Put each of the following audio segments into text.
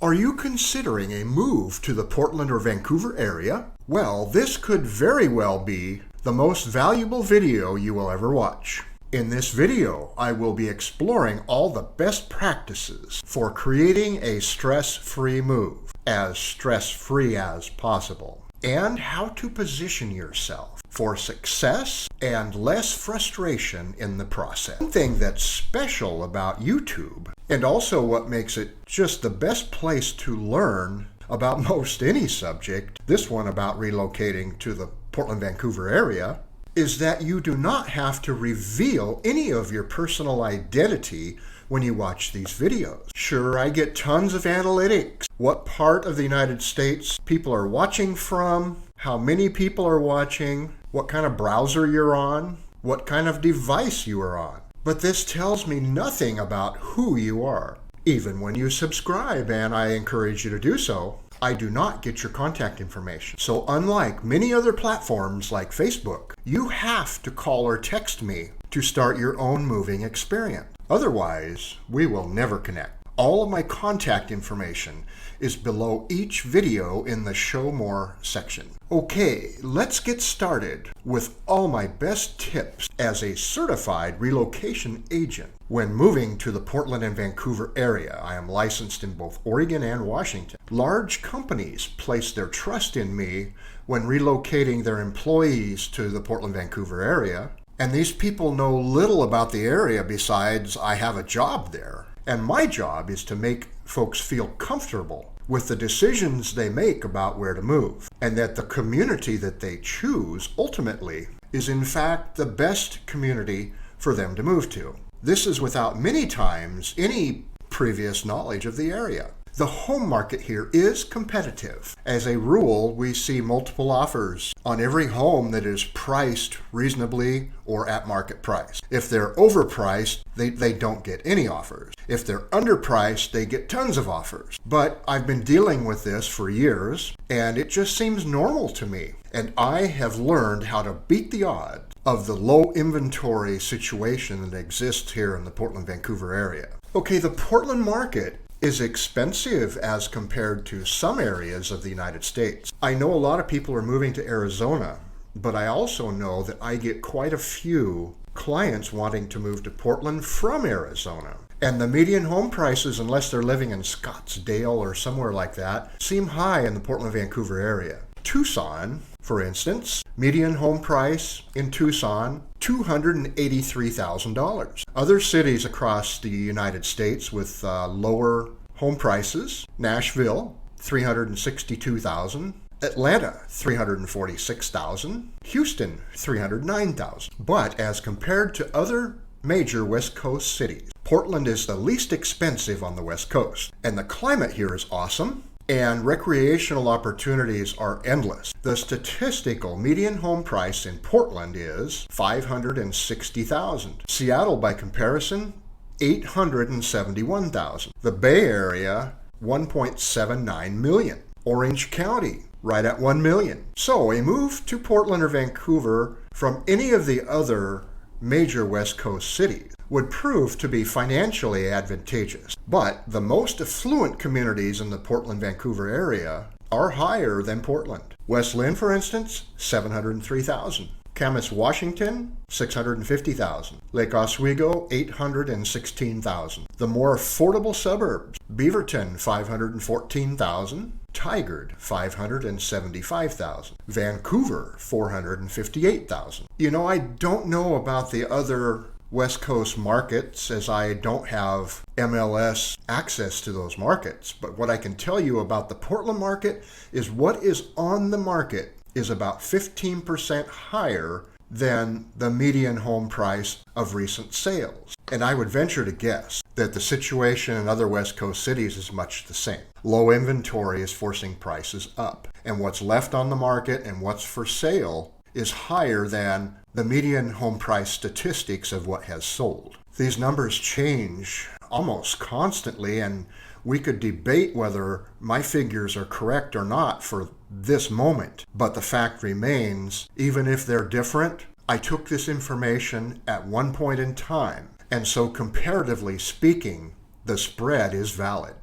Are you considering a move to the Portland or Vancouver area? Well, this could very well be the most valuable video you will ever watch. In this video, I will be exploring all the best practices for creating a stress-free move, as stress-free as possible, and how to position yourself for success and less frustration in the process. One thing that's special about YouTube, and also what makes it just the best place to learn about most any subject, this one about relocating to the Portland-Vancouver area, is that you do not have to reveal any of your personal identity when you watch these videos. Sure, I get tons of analytics. What part of the United States people are watching from, how many people are watching, what kind of browser you're on, what kind of device you are on. But this tells me nothing about who you are. Even when you subscribe, and I encourage you to do so, I do not get your contact information. So unlike many other platforms like Facebook, you have to call or text me to start your own moving experience. Otherwise, we will never connect. All of my contact information is below each video in the Show More section. Okay, let's get started with all my best tips as a certified relocation agent. When moving to the Portland and Vancouver area, I am licensed in both Oregon and Washington. Large companies place their trust in me when relocating their employees to the Portland-Vancouver area, and these people know little about the area besides I have a job there. And my job is to make folks feel comfortable with the decisions they make about where to move, and that the community that they choose ultimately is in fact the best community for them to move to. This is without many times any previous knowledge of the area. The home market here is competitive. As a rule, we see multiple offers on every home that is priced reasonably or at market price. If they're overpriced, they don't get any offers. If they're underpriced, they get tons of offers. But I've been dealing with this for years, and it just seems normal to me. And I have learned how to beat the odds of the low inventory situation that exists here in the Portland-Vancouver area. Okay, the Portland market is expensive as compared to some areas of the United States. I know a lot of people are moving to Arizona, but I also know that I get quite a few clients wanting to move to Portland from Arizona. And the median home prices, unless they're living in Scottsdale or somewhere like that, seem high in the Portland-Vancouver area. Tucson, for instance, median home price in Tucson, $283,000. Other cities across the United States with lower home prices, Nashville, $362,000. Atlanta, $346,000. Houston, $309,000. But as compared to other major West Coast cities, Portland is the least expensive on the West Coast. And the climate here is awesome, and recreational opportunities are endless. The statistical median home price in Portland is $560,000. Seattle, by comparison, $871,000. The Bay Area, $1.79 million. Orange County, right at $1 million. So a move to Portland or Vancouver from any of the other major West Coast cities would prove to be financially advantageous. But the most affluent communities in the Portland-Vancouver area are higher than Portland. West Linn, for instance, $703,000. Camas, Washington, $650,000. Lake Oswego, $816,000. The more affordable suburbs, Beaverton, $514,000. Tigard, $575,000. Vancouver, $458,000. You know, I don't know about the other West Coast markets, as I don't have MLS access to those markets. But what I can tell you about the Portland market is what is on the market is about 15% higher than the median home price of recent sales. And I would venture to guess that the situation in other West Coast cities is much the same. Low inventory is forcing prices up, and what's left on the market and what's for sale is higher than the median home price statistics of what has sold. These numbers change almost constantly, and we could debate whether my figures are correct or not for this moment. But the fact remains, even if they're different, I took this information at one point in time, and so comparatively speaking, the spread is valid.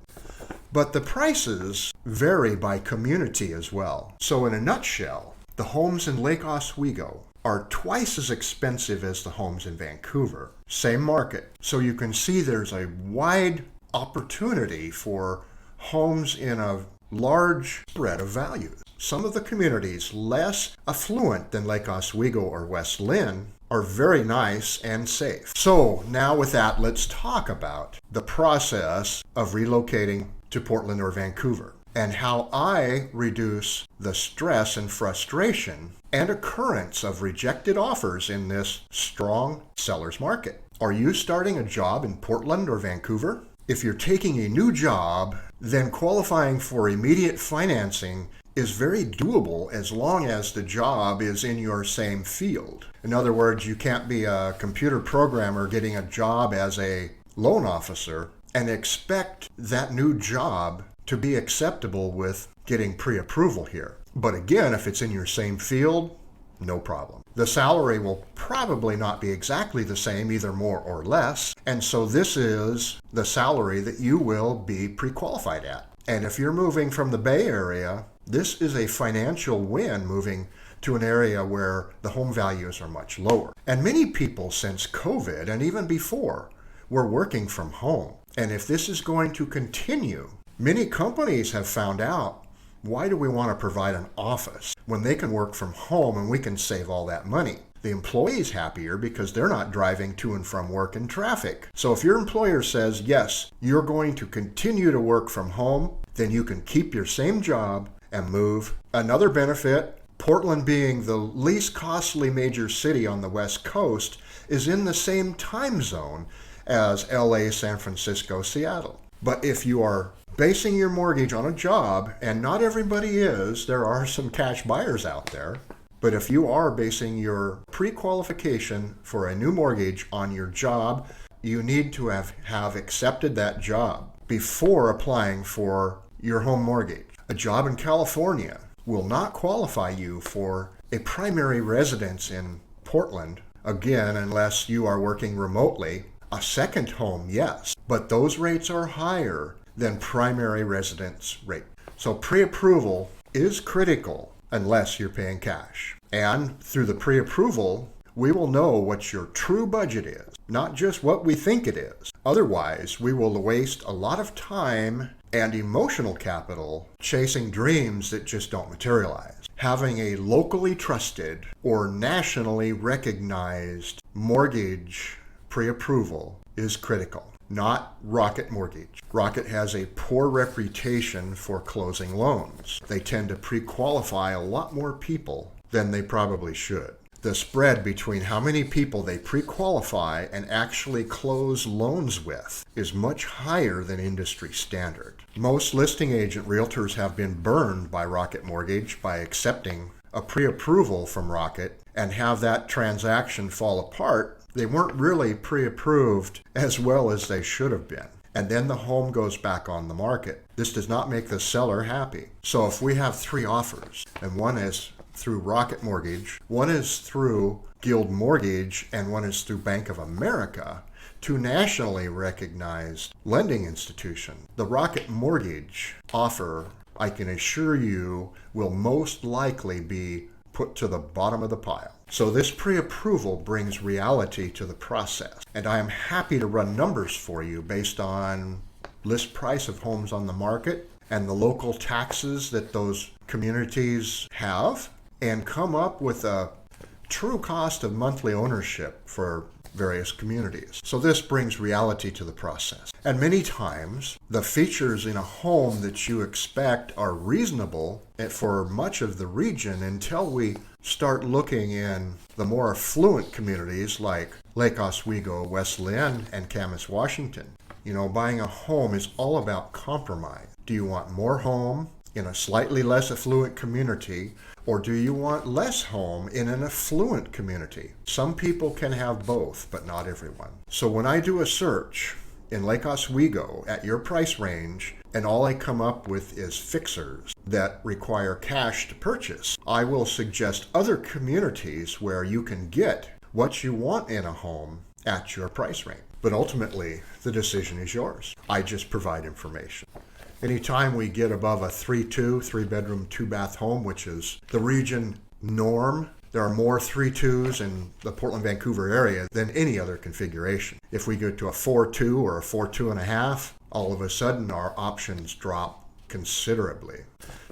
But the prices vary by community as well. So in a nutshell, the homes in Lake Oswego are twice as expensive as the homes in Vancouver. Same market. So you can see there's a wide opportunity for homes in a large spread of values. Some of the communities less affluent than Lake Oswego or West Linn are very nice and safe. So now with that, let's talk about the process of relocating to Portland or Vancouver and how I reduce the stress and frustration and occurrence of rejected offers in this strong seller's market. Are you starting a job in Portland or Vancouver? If you're taking a new job, then qualifying for immediate financing is very doable as long as the job is in your same field. In other words, you can't be a computer programmer getting a job as a loan officer and expect that new job to be acceptable with getting pre-approval here. But again, if it's in your same field, no problem. The salary will probably not be exactly the same, either more or less, and so this is the salary that you will be pre-qualified at. And if you're moving from the Bay Area, this is a financial win moving to an area where the home values are much lower. And many people since COVID and even before were working from home. And if this is going to continue, many companies have found out, why do we want to provide an office when they can work from home and we can save all that money? The employee's happier because they're not driving to and from work in traffic. So if your employer says, yes, you're going to continue to work from home, then you can keep your same job and move. Another benefit, Portland being the least costly major city on the West Coast, is in the same time zone as LA, San Francisco, Seattle. But if you are basing your mortgage on a job, and not everybody is, there are some cash buyers out there, but if you are basing your pre-qualification for a new mortgage on your job, you need to have accepted that job before applying for your home mortgage. A job in California will not qualify you for a primary residence in Portland, again, unless you are working remotely. A second home, yes, but those rates are higher than primary residence rate. So pre-approval is critical unless you're paying cash. And through the pre-approval, we will know what your true budget is, not just what we think it is. Otherwise, we will waste a lot of time and emotional capital chasing dreams that just don't materialize. Having a locally trusted or nationally recognized mortgage pre-approval is critical. Not Rocket Mortgage. Rocket has a poor reputation for closing loans. They tend to pre-qualify a lot more people than they probably should. The spread between how many people they pre-qualify and actually close loans with is much higher than industry standard. Most listing agent realtors have been burned by Rocket Mortgage by accepting a pre-approval from Rocket and have that transaction fall apart. They weren't really pre-approved as well as they should have been. And then the home goes back on the market. This does not make the seller happy. So if we have 3 offers, and one is through Rocket Mortgage, one is through Guild Mortgage, and one is through Bank of America, 2 nationally recognized lending institutions, the Rocket Mortgage offer, I can assure you, will most likely be put to the bottom of the pile. So this pre-approval brings reality to the process. And I am happy to run numbers for you based on list price of homes on the market and the local taxes that those communities have, and come up with a true cost of monthly ownership for various communities. So this brings reality to the process. And many times, the features in a home that you expect are reasonable for much of the region until we start looking in the more affluent communities like Lake Oswego, West Linn, and Camas, Washington. You know, buying a home is all about compromise. Do you want more home in a slightly less affluent community, or do you want less home in an affluent community? Some people can have both, but not everyone. So when I do a search in Lake Oswego at your price range, and all I come up with is fixers that require cash to purchase, I will suggest other communities where you can get what you want in a home at your price range. But ultimately, the decision is yours. I just provide information. Anytime we get above a 3-2, 3-bedroom, 2-bath home, which is the region norm, there are more 3-2s in the Portland, Vancouver area than any other configuration. If we go to a 4-2 or a 4-2.5, all of a sudden our options drop considerably.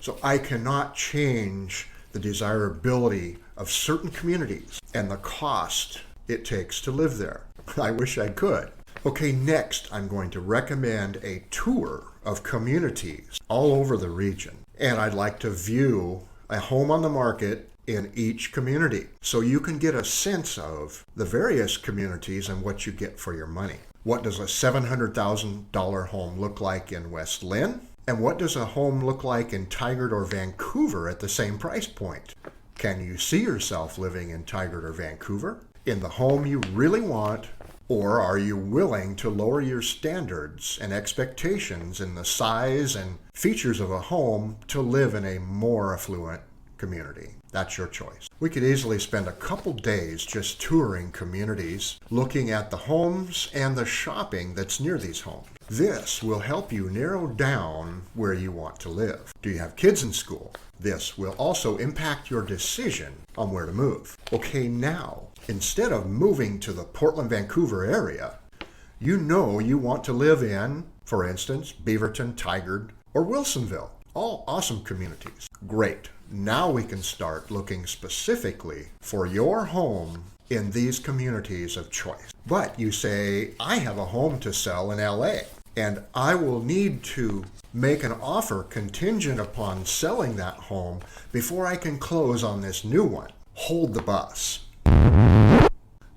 So I cannot change the desirability of certain communities and the cost it takes to live there. I wish I could. Okay, next I'm going to recommend a tour of communities all over the region. And I'd like to view a home on the market in each community so you can get a sense of the various communities and what you get for your money. What does a $700,000 home look like in West Linn? And what does a home look like in Tigard or Vancouver at the same price point? Can you see yourself living in Tigard or Vancouver in the home you really want? Or are you willing to lower your standards and expectations in the size and features of a home to live in a more affluent community? That's your choice. We could easily spend a couple days just touring communities, looking at the homes and the shopping that's near these homes. This will help you narrow down where you want to live. Do you have kids in school? This will also impact your decision on where to move. Okay, now, instead of moving to the Portland, Vancouver area, you know you want to live in, for instance, Beaverton, Tigard, or Wilsonville. All awesome communities. Great. Now we can start looking specifically for your home in these communities of choice. But you say, I have a home to sell in LA, and I will need to make an offer contingent upon selling that home before I can close on this new one. Hold the bus.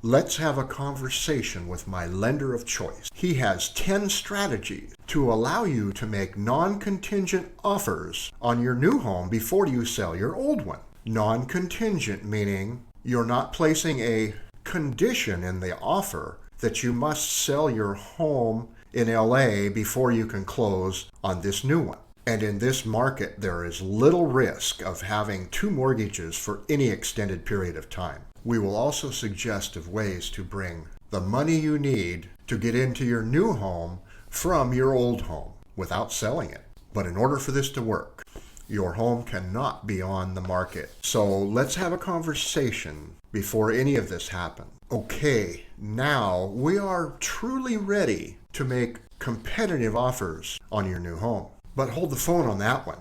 Let's have a conversation with my lender of choice. He has 10 strategies to allow you to make non-contingent offers on your new home before you sell your old one. Non-contingent meaning you're not placing a condition in the offer that you must sell your home in LA before you can close on this new one. And in this market, there is little risk of having 2 mortgages for any extended period of time. We will also suggest of ways to bring the money you need to get into your new home from your old home without selling it. But in order for this to work, your home cannot be on the market. So let's have a conversation before any of this happens. Okay, now we are truly ready to make competitive offers on your new home. But hold the phone on that one.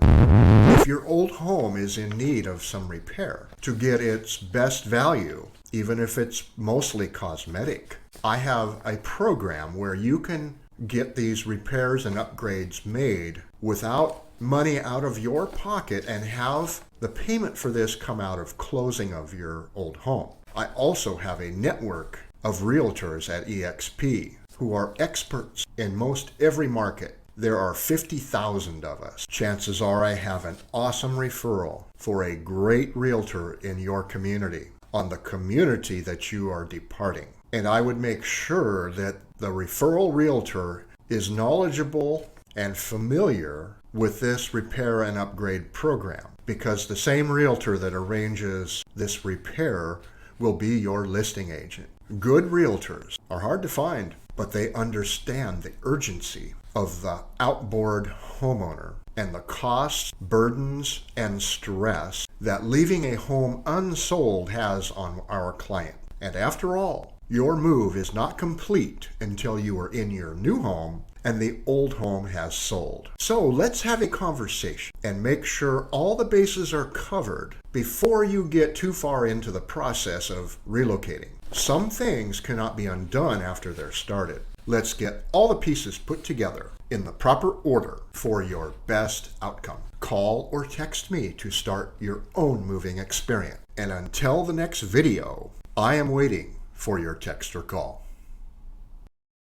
If your old home is in need of some repair to get its best value, even if it's mostly cosmetic, I have a program where you can get these repairs and upgrades made without money out of your pocket and have the payment for this come out of closing of your old home. I also have a network of realtors at eXp who are experts in most every market. There are 50,000 of us. Chances are I have an awesome referral for a great realtor in your community on the community that you are departing. And I would make sure that the referral realtor is knowledgeable and familiar with this repair and upgrade program, because the same realtor that arranges this repair will be your listing agent. Good realtors are hard to find, but they understand the urgency of the outboard homeowner and the costs, burdens, and stress that leaving a home unsold has on our client. And after all, your move is not complete until you are in your new home and the old home has sold. So let's have a conversation and make sure all the bases are covered before you get too far into the process of relocating. Some things cannot be undone after they're started. Let's get all the pieces put together in the proper order for your best outcome. Call or text me to start your own moving experience. And until the next video, I am waiting for your text or call.